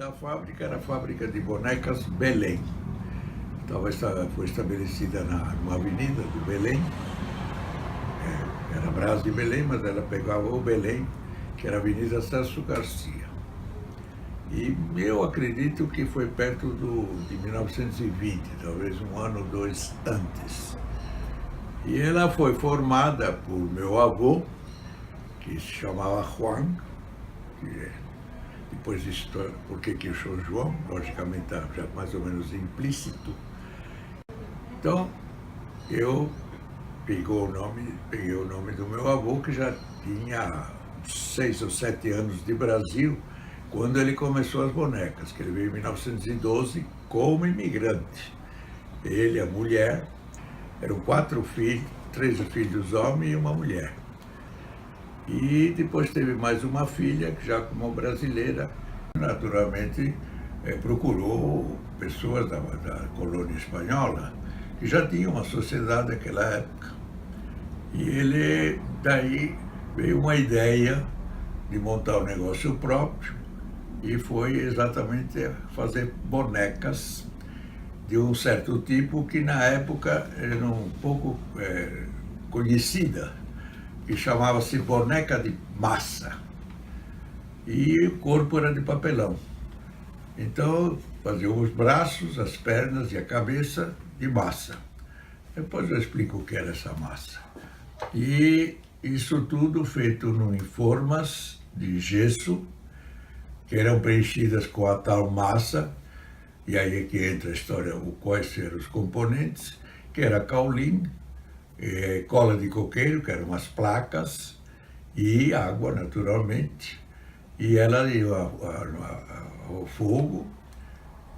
da fábrica era a fábrica de bonecas Belém. Foi estabelecida numa avenida do Belém. Era Brás de Belém, mas ela pegava o Belém, que era a Avenida Celso Garcia. E eu acredito que foi perto de 1920, talvez um ano ou dois antes. E ela foi formada por meu avô, que se chamava Juan, depois de por que eu sou João, logicamente está já mais ou menos implícito. Então, eu peguei o nome do meu avô, que já tinha 6 ou 7 anos de Brasil, quando ele começou as bonecas, que ele veio em 1912 como imigrante. Ele, a mulher, eram 4 filhos, 3 filhos homens e uma mulher. E depois teve mais uma filha, que já como brasileira, naturalmente procurou pessoas da colônia espanhola, que já tinham uma sociedade naquela época. E ele, daí, veio uma ideia de montar um negócio próprio, e foi exatamente fazer bonecas de um certo tipo que na época era um pouco conhecida, que chamava-se boneca de massa. E o corpo era de papelão. Então, faziam os braços, as pernas e a cabeça de massa. Depois eu explico o que era essa massa. E isso tudo feito em formas de gesso, que eram preenchidas com a tal massa, e aí é que entra a história, quais eram os componentes, que era caule, cola de coqueiro, que eram as placas, e água, naturalmente, e ela ia ao fogo,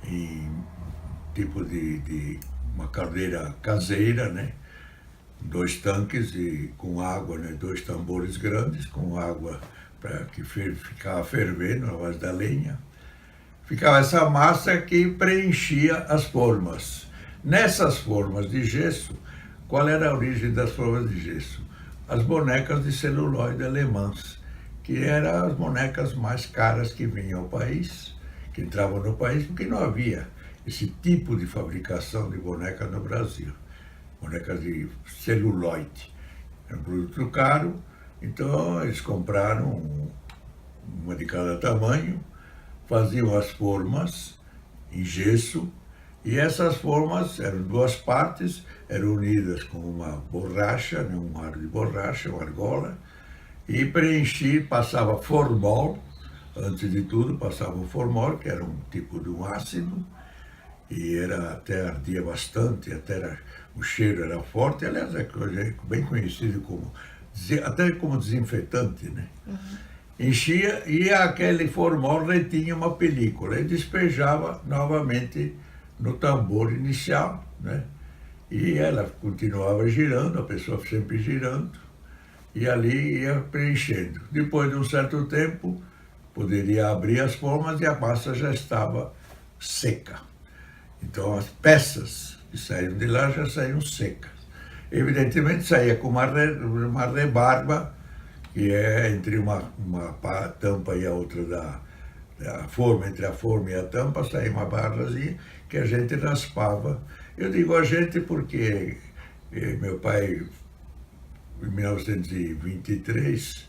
em tipo de uma caldeira caseira, né? 2 tanques e com água, né? 2 tambores grandes com água para que ficava fervendo na base da lenha. Ficava essa massa que preenchia as formas. Nessas formas de gesso, qual era a origem das formas de gesso? As bonecas de celuloide alemãs, que eram as bonecas mais caras que vinham ao país, que entravam no país, porque não havia esse tipo de fabricação de boneca no Brasil. Bonecas de celuloide. Era um produto caro, então eles compraram uma de cada tamanho, faziam as formas em gesso, e essas formas eram 2 partes, eram unidas com uma borracha, né, um ar de borracha, uma argola, e passava formol, antes de tudo passava o formol, que era um tipo de um ácido, e até ardia bastante, o cheiro era forte, aliás, é bem conhecido até como desinfetante, né? Uhum. Enchia e aquele formol retinha uma película e despejava novamente no tambor inicial, né? E ela continuava girando, a pessoa sempre girando, e ali ia preenchendo. Depois de um certo tempo, poderia abrir as formas e a massa já estava seca. Então as peças que saíram de lá já saíram secas. Evidentemente saía com uma rebarba, que é entre uma tampa e a outra da forma, entre a forma e a tampa, saía uma barrazinha que a gente raspava. Eu digo a gente porque meu pai, em 1923,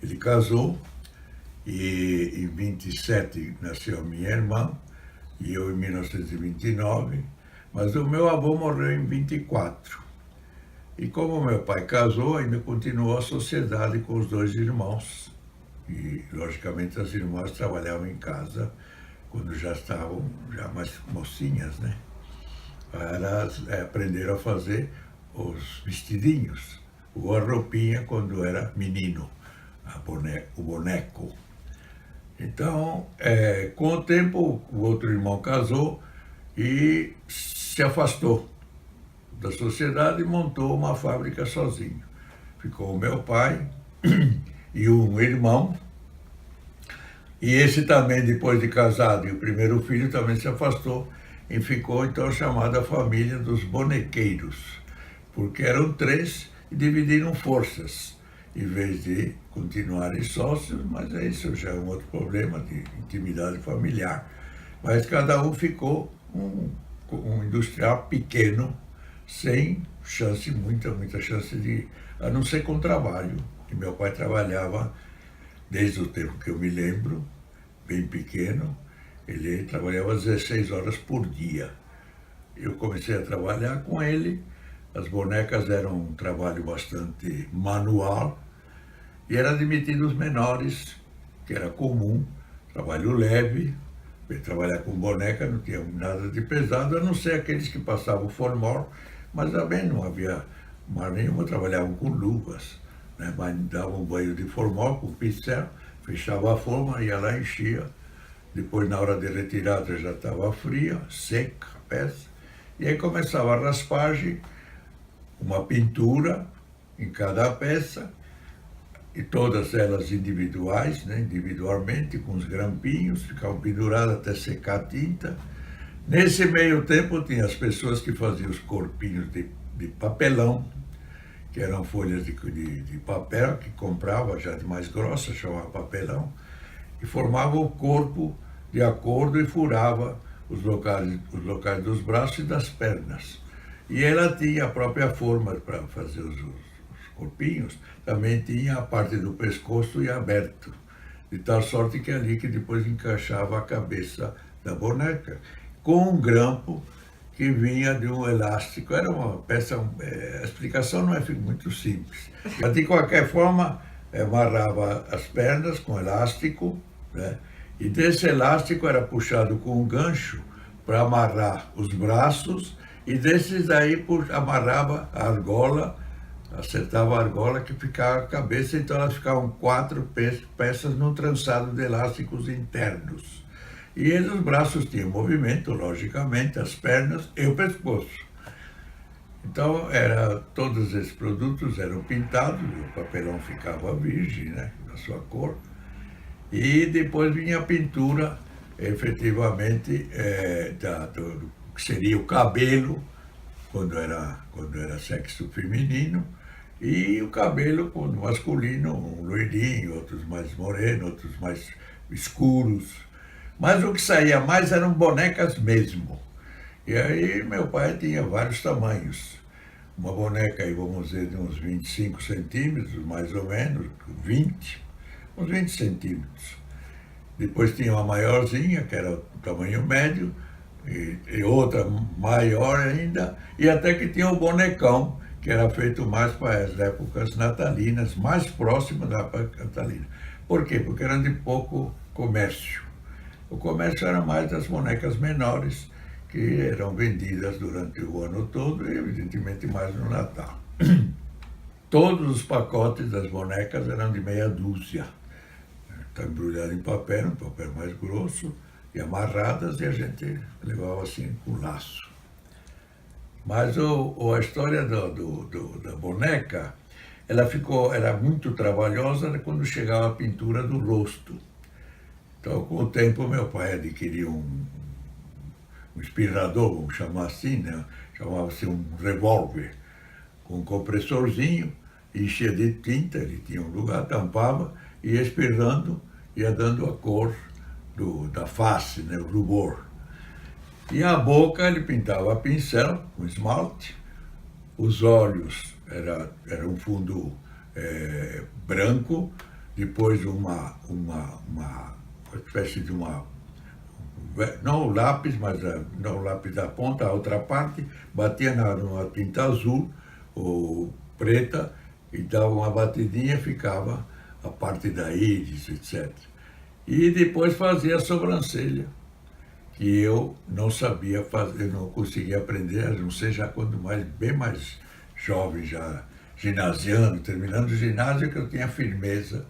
ele casou, e em 27 nasceu a minha irmã, e eu em 1929, mas o meu avô morreu em 24. E como meu pai casou, ainda continuou a sociedade com os 2 irmãos. E, logicamente, as irmãs trabalhavam em casa quando já estavam mais mocinhas, né? Elas aprenderam a fazer os vestidinhos, ou a roupinha quando era menino, o boneco. Então, com o tempo, o outro irmão casou e se afastou da sociedade e montou uma fábrica sozinho. Ficou o meu pai e um irmão, e esse também, depois de casado, e o primeiro filho também se afastou, e ficou então chamada família dos bonequeiros, porque eram 3 e dividiram forças. em vez de continuarem sócios, mas isso já é um outro problema de intimidade familiar. Mas cada um ficou um industrial pequeno, sem chance, muita chance de, a não ser com trabalho. E meu pai trabalhava, desde o tempo que eu me lembro, bem pequeno, ele trabalhava 16 horas por dia. Eu comecei a trabalhar com ele, as bonecas eram um trabalho bastante manual, e era admitido os menores, que era comum, trabalho leve. Trabalhar com boneca não tinha nada de pesado, a não ser aqueles que passavam formol, mas também não havia mais nenhuma, trabalhavam com luvas, né? Mas davam um banho de formol com pincel, fechava a forma, ia lá, enchia. Depois, na hora de retirada, já estava fria, seca a peça, e aí começava a raspagem, uma pintura em cada peça, e todas elas individuais, né, individualmente, com os grampinhos, ficavam penduradas até secar a tinta. Nesse meio tempo, tinha as pessoas que faziam os corpinhos de papelão, que eram folhas de papel que comprava já de mais grossa, chamava papelão, e formava o corpo de acordo e furava os locais dos braços e das pernas. E ela tinha a própria forma para fazer os corpinhos, também tinha a parte do pescoço e aberto, de tal sorte que ali que depois encaixava a cabeça da boneca, com um grampo que vinha de um elástico. Era uma peça, a explicação não é muito simples, mas de qualquer forma amarrava as pernas com elástico, né? E desse elástico era puxado com um gancho para amarrar os braços, e desses aí amarrava a argola, acertava a argola que ficava a cabeça, então elas ficavam 4 peças num trançado de elásticos internos. E os braços tinham movimento, logicamente, as pernas e o pescoço. Então, todos esses produtos eram pintados, o papelão ficava virgem, né, da sua cor, e depois vinha a pintura, efetivamente, do que seria o cabelo, quando era sexo feminino, e o cabelo quando masculino, um loirinho, outros mais morenos, outros mais escuros. Mas o que saía mais eram bonecas mesmo. E aí meu pai tinha vários tamanhos. Uma boneca aí, vamos dizer, de uns 25 centímetros, mais ou menos, uns 20 centímetros. Depois tinha uma maiorzinha, que era o tamanho médio, e outra maior ainda, e até que tinha o bonecão, que era feito mais para as épocas natalinas, mais próximas da época natalina. Por quê? Porque eram de pouco comércio. O comércio era mais das bonecas menores, que eram vendidas durante o ano todo e, evidentemente, mais no Natal. Todos os pacotes das bonecas eram de meia dúzia. Está embrulhado em papel, um papel mais grosso, e amarradas, e a gente levava assim com laço. Mas a história da boneca, era muito trabalhosa quando chegava a pintura do rosto. Então, com o tempo, meu pai adquiriu um aspirador, vamos chamar assim, né? Chamava-se um revólver, com um compressorzinho, enchia de tinta, ele tinha um lugar, tampava, ia espirrando, ia dando a cor da face, né, o rubor. E a boca ele pintava a pincel, com esmalte, os olhos era um fundo branco, depois uma espécie de não o lápis, mas não o lápis da ponta, a outra parte, batia numa tinta azul ou preta e dava uma batidinha, ficava a parte da íris, etc. E depois fazia a sobrancelha, que eu não sabia fazer, não conseguia aprender, a não ser já quando bem mais jovem, já ginasiano, terminando o ginásio, que eu tinha firmeza,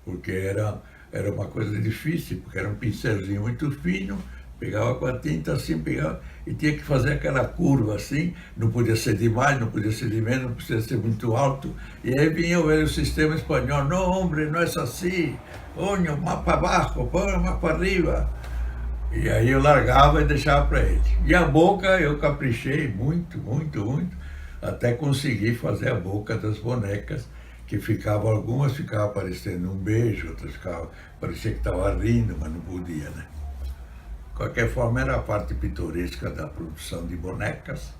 porque era uma coisa difícil, porque era um pincelzinho muito fino, pegava com a tinta assim, pegava, e tinha que fazer aquela curva assim, não podia ser de mais, não podia ser de menos, não podia ser muito alto. E aí vinha o velho sistema espanhol: não, homem, não é assim, olha, mais para baixo, mais para arriba. E aí eu largava e deixava para ele. E a boca eu caprichei muito, até conseguir fazer a boca das bonecas, que algumas ficavam parecendo um beijo, outras parecia que estava rindo, mas não podia, né? De qualquer forma, era a parte pitoresca da produção de bonecas,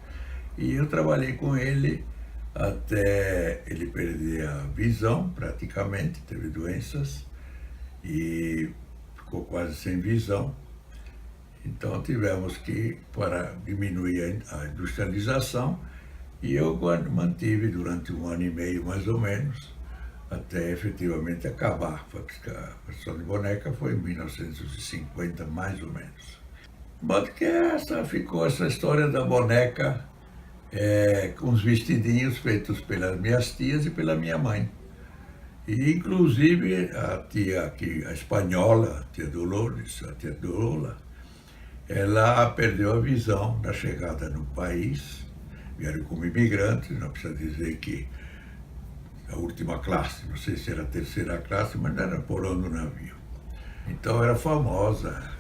e eu trabalhei com ele até ele perder a visão, praticamente, teve doenças, e ficou quase sem visão. Então tivemos que, para diminuir a industrialização, e eu mantive durante 1 ano e meio, mais ou menos, até efetivamente acabar. A produção de boneca foi em 1950, mais ou menos. Mas que ficou essa história da boneca com os vestidinhos feitos pelas minhas tias e pela minha mãe. E, inclusive, a tia aqui, a espanhola, a tia Dolores, a tia Dorola, ela perdeu a visão na chegada no país. Vieram como imigrantes, não precisa dizer que a última classe, não sei se era a terceira classe, mas não era porão do navio. Então era famosa,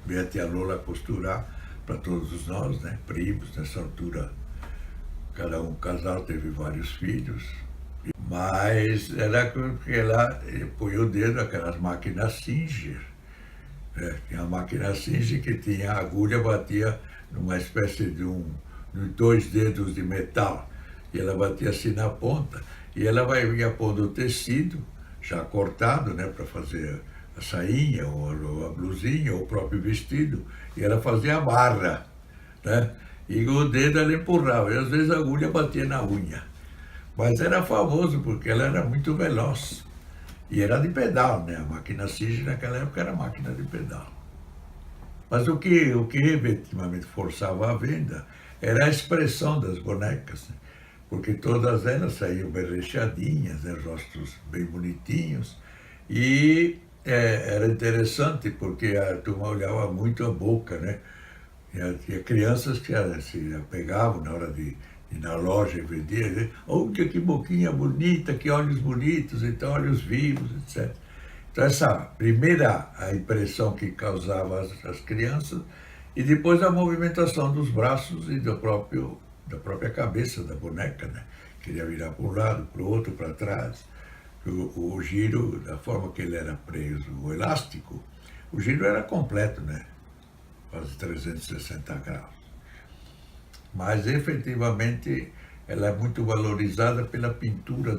ver a tia Lola costurar para todos nós, né, primos. Nessa altura, um casal teve vários filhos, mas era porque ela põe o dedo naquelas máquinas Singer. Tinha a máquina Singer que tinha a agulha, batia numa espécie de de 2 dedos de metal, e ela batia assim na ponta, e ela ia pondo o tecido já cortado, né, para fazer a sainha, ou a blusinha, ou o próprio vestido, e ela fazia a barra, né, e com o dedo ela empurrava, e às vezes a agulha batia na unha. Mas era famoso porque ela era muito veloz, e era de pedal, né, a máquina Singer naquela época era máquina de pedal. Mas o que efetivamente forçava a venda era a expressão das bonecas, né? Porque todas elas saíam bem recheadinhas, né? Rostos bem bonitinhos, e era interessante porque a turma olhava muito a boca, né? Tinha crianças que se pegavam na hora de ir na loja e vendia, né? Olha que boquinha bonita, que olhos bonitos, então olhos vivos, etc. Então essa primeira a impressão que causava as crianças, e depois a movimentação dos braços e da própria cabeça da boneca, né? Queria virar para um lado, para o outro, para trás. O giro, da forma que ele era preso, o elástico, o giro era completo, né? Quase 360 graus. Mas efetivamente ela é muito valorizada pela pintura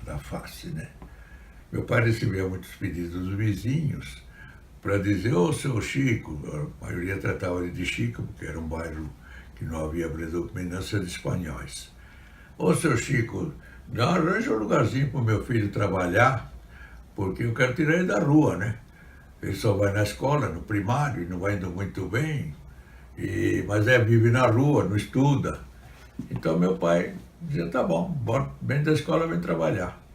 da face, né? Meu pai recebia muitos pedidos dos vizinhos para dizer: ô, seu Chico, a maioria tratava ele de Chico, porque era um bairro que não havia predominância de espanhóis. Ô, seu Chico, arranja um lugarzinho para o meu filho trabalhar, porque eu quero tirar ele da rua, né? Ele só vai na escola, no primário, e não vai indo muito bem, mas vive na rua, não estuda. Então meu pai dizia: tá bom, vem da escola, vem trabalhar.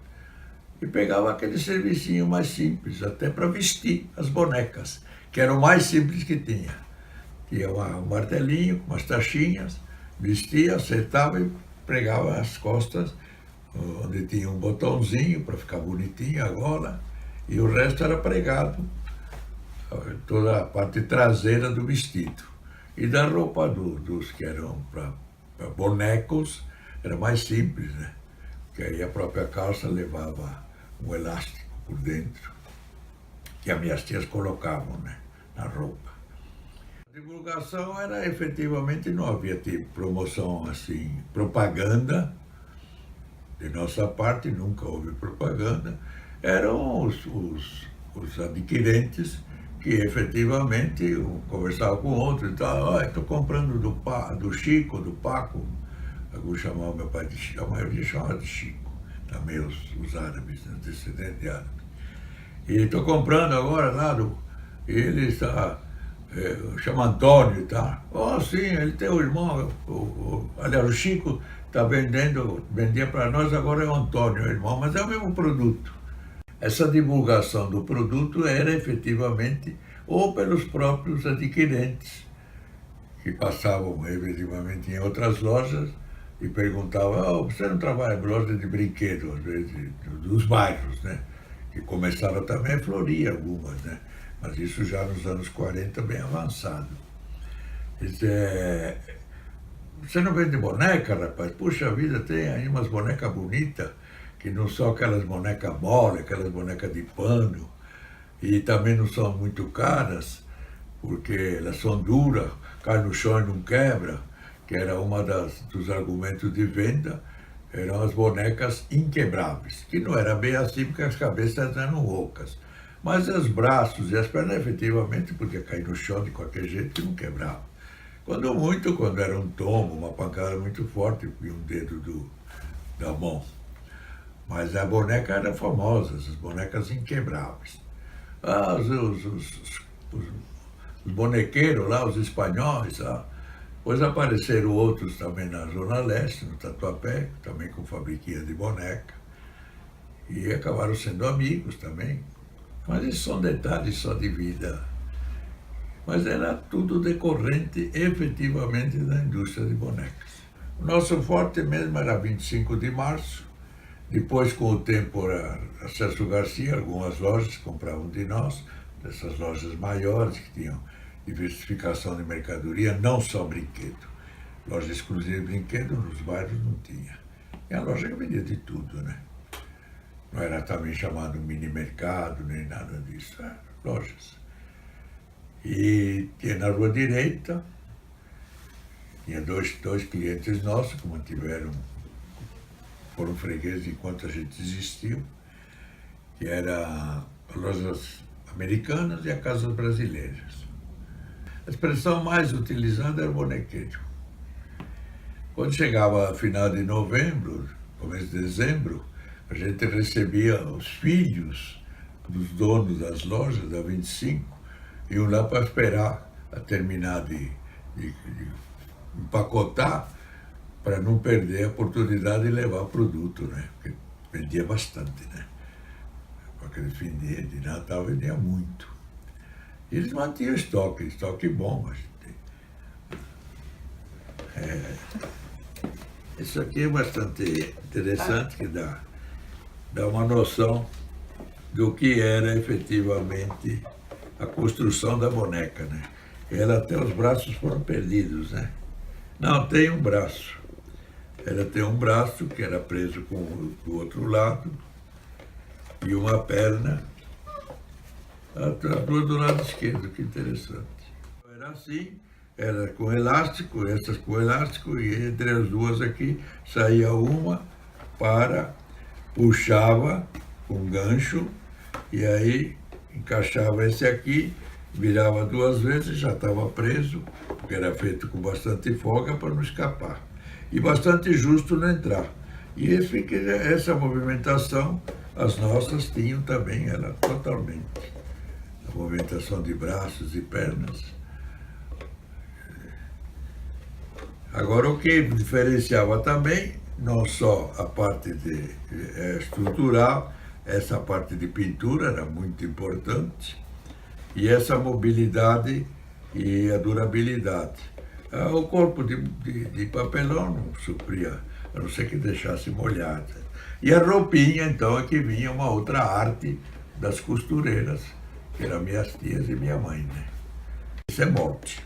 E pegava aquele servicinho mais simples, até para vestir as bonecas, que era o mais simples que tinha. Tinha um martelinho com umas tachinhas, vestia, acertava e pregava as costas, onde tinha um botãozinho para ficar bonitinho a gola, e o resto era pregado, toda a parte traseira do vestido. E da roupa dos que eram para bonecos, era mais simples, né? Porque aí a própria calça levava um elástico por dentro, que as minhas tias colocavam, né, na roupa. A divulgação era efetivamente, não havia tipo promoção assim, propaganda, de nossa parte nunca houve propaganda, eram os adquirentes que efetivamente conversavam com outros e tal: estou comprando do Chico, do Paco, alguns chamavam meu pai de Chico, a maioria chamava de Chico, também os árabes, descendentes de árabes. E estou comprando agora lá ele está, chama Antônio e tal. Oh, sim, ele tem o irmão, aliás, o Chico está vendia para nós, agora é o Antônio, o irmão, mas é o mesmo produto. Essa divulgação do produto era efetivamente ou pelos próprios adquirentes, que passavam efetivamente em outras lojas e perguntavam: você não trabalha em loja de brinquedos, às vezes, dos bairros, né? Que começaram também a florir algumas, né? Mas isso já nos anos 40, bem avançado. Você não vende boneca, rapaz? Puxa vida, tem aí umas bonecas bonitas. que não são aquelas bonecas mole, aquelas bonecas de pano, e também não são muito caras, porque elas são duras, cai no chão e não quebra, que era dos argumentos de venda, eram as bonecas inquebráveis, que não era bem assim porque as cabeças eram ocas. Mas os braços e as pernas efetivamente podia cair no chão de qualquer jeito e não quebrava. Quando era um tombo, uma pancada muito forte, e um dedo da mão. Mas a boneca era famosa, as bonecas inquebráveis. Os bonequeiros lá, os espanhóis, depois apareceram outros também na Zona Leste, no Tatuapé, também com fabriquinha de boneca. E acabaram sendo amigos também. Mas isso são detalhes só de vida. Mas era tudo decorrente, efetivamente, da indústria de bonecas. O nosso forte mesmo era 25 de março. Depois, com o tempo, era Celso Garcia, algumas lojas compravam de nós, dessas lojas maiores que tinham diversificação de mercadoria, não só brinquedo. Loja exclusiva de brinquedo nos bairros não tinha. E a loja que vendia de tudo, né? Não era também chamado mini mercado, nem nada disso, eram lojas. E tinha na Rua Direita, tinha dois clientes nossos que foram fregueses enquanto a gente existiu, que era as lojas americanas e as casas brasileiras. A expressão mais utilizada era o bonequeiro. Quando chegava final de novembro, começo de dezembro, a gente recebia os filhos dos donos das lojas, da 25, iam lá para esperar a terminar de empacotar, para não perder a oportunidade de levar produto, né? Porque vendia bastante, né? Aquele fim de Natal vendia muito. E eles mantinham estoque bom. Mas isso aqui é bastante interessante, que dá uma noção do que era efetivamente a construção da boneca, né? Ela até os braços foram perdidos, né? Não, tem um braço. Ela tem um braço que era preso do outro lado e uma perna, duas do lado esquerdo, que interessante. Era assim, era com elástico, essas com elástico, e entre as duas aqui saía uma puxava um gancho, e aí encaixava esse aqui, virava duas vezes, já estava preso, porque era feito com bastante folga para não escapar. E bastante justo não entrar. E essa movimentação, as nossas tinham também, ela totalmente. A movimentação de braços e pernas. Agora, o que diferenciava também, não só a parte estrutural, essa parte de pintura era muito importante, e essa mobilidade e a durabilidade. O corpo de papelão não supria, a não ser que deixasse molhada. E a roupinha, então, é que vinha uma outra arte das costureiras, que eram minhas tias e minha mãe, né? Esse é molde,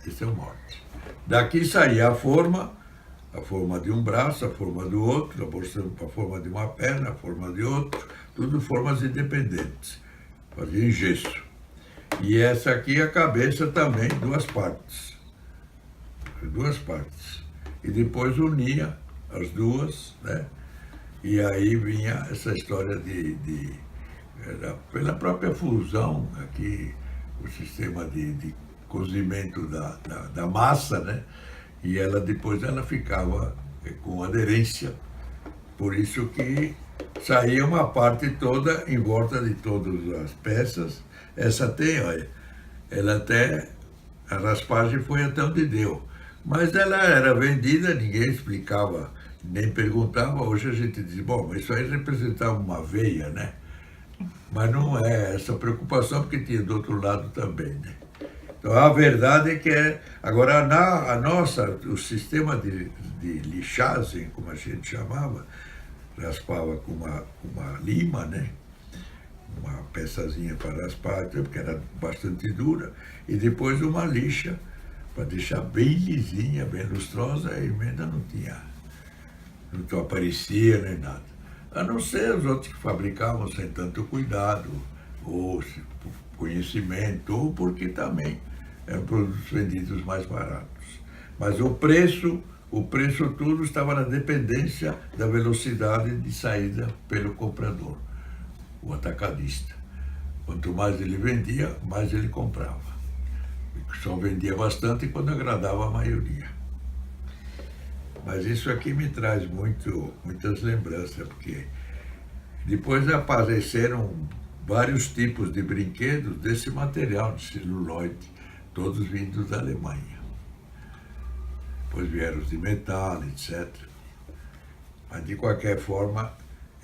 esse é o molde. Daqui saía a forma de um braço, a forma do outro, a forma de uma perna, a forma de outro, tudo formas independentes. Fazia em gesso. E essa aqui, a cabeça também, duas partes. E depois unia as duas, né? E aí vinha essa história pela própria fusão aqui, o sistema de cozimento da massa, né? E depois ela ficava com aderência. Por isso que saía uma parte toda em volta de todas as peças. Essa tem, olha, a raspagem foi até onde deu. Mas ela era vendida, ninguém explicava, nem perguntava. Hoje a gente diz, bom, mas isso aí representava uma veia, né? Mas não é essa preocupação, porque tinha do outro lado também, né? Então, a verdade é que agora o sistema de lixagem, como a gente chamava, raspava com uma lima, né? Uma peçazinha para raspar, porque era bastante dura, e depois uma lixa para deixar bem lisinha, bem lustrosa, a emenda não aparecia nem nada. A não ser os outros que fabricavam sem tanto cuidado, ou por conhecimento, ou porque também eram produtos vendidos mais baratos. Mas o preço tudo estava na dependência da velocidade de saída pelo comprador, o atacadista. Quanto mais ele vendia, mais ele comprava. Só vendia bastante quando agradava a maioria. Mas isso aqui me traz muitas lembranças, porque depois apareceram vários tipos de brinquedos desse material de celuloide, todos vindos da Alemanha. Depois vieram os de metal, etc. Mas de qualquer forma,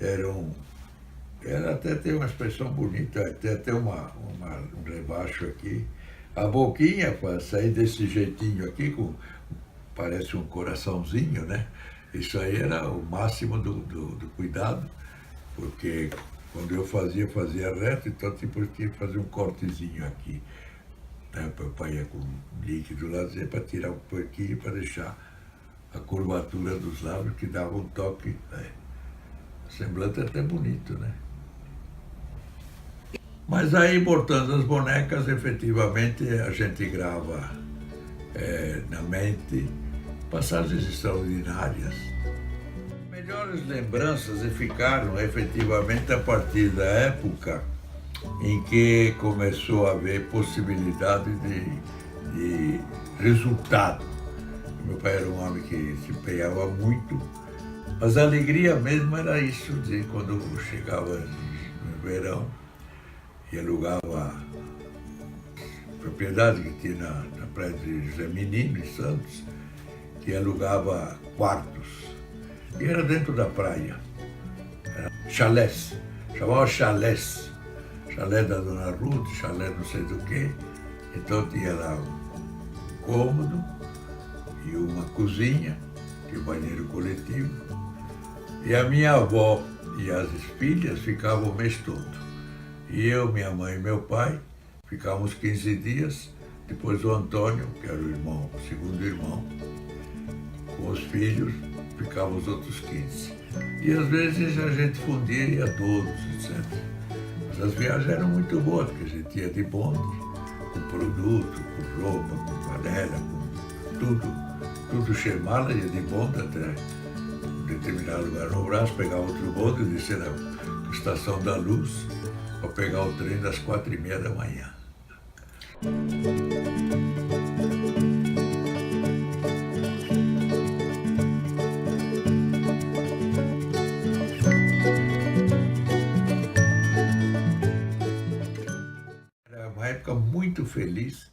era até ter uma expressão bonita, até um rebaixo aqui. A boquinha, para sair desse jeitinho aqui, parece um coraçãozinho, né? Isso aí era o máximo do cuidado, porque quando eu fazia reto, então tipo, tinha que fazer um cortezinho aqui. Né? Para ir com líquido lazer para tirar um pouquinho, para deixar a curvatura dos lábios, que dava um toque. Né? O semblante é até bonito, né? Mas aí, botando as bonecas, efetivamente, a gente grava na mente passagens extraordinárias. Melhores lembranças ficaram, efetivamente, a partir da época em que começou a haver possibilidade de resultado. Meu pai era um homem que se empenhava muito, mas a alegria mesmo era isso, de quando chegava no verão, e alugava propriedade que tinha na praia de José Menino, em Santos, que alugava quartos. E era dentro da praia. Era chalés, chamava chalés. Chalé da Dona Ruth, chalé não sei do quê. Então tinha lá um cômodo e uma cozinha, que é o banheiro coletivo. E a minha avó e as filhas ficavam o mês todo. E eu, minha mãe e meu pai ficávamos 15 dias, depois o Antônio, que era o segundo irmão, com os filhos, ficavam os outros 15. E às vezes a gente fundia e ia todos, etc. Mas as viagens eram muito boas, porque a gente ia de bonde, com produto, com roupa, com panela, com tudo chemala, ia de bonde até um determinado lugar no braço, pegava outro bonde e descia na Estação da Luz, para pegar o trem das 4h30 da manhã. Era uma época muito feliz,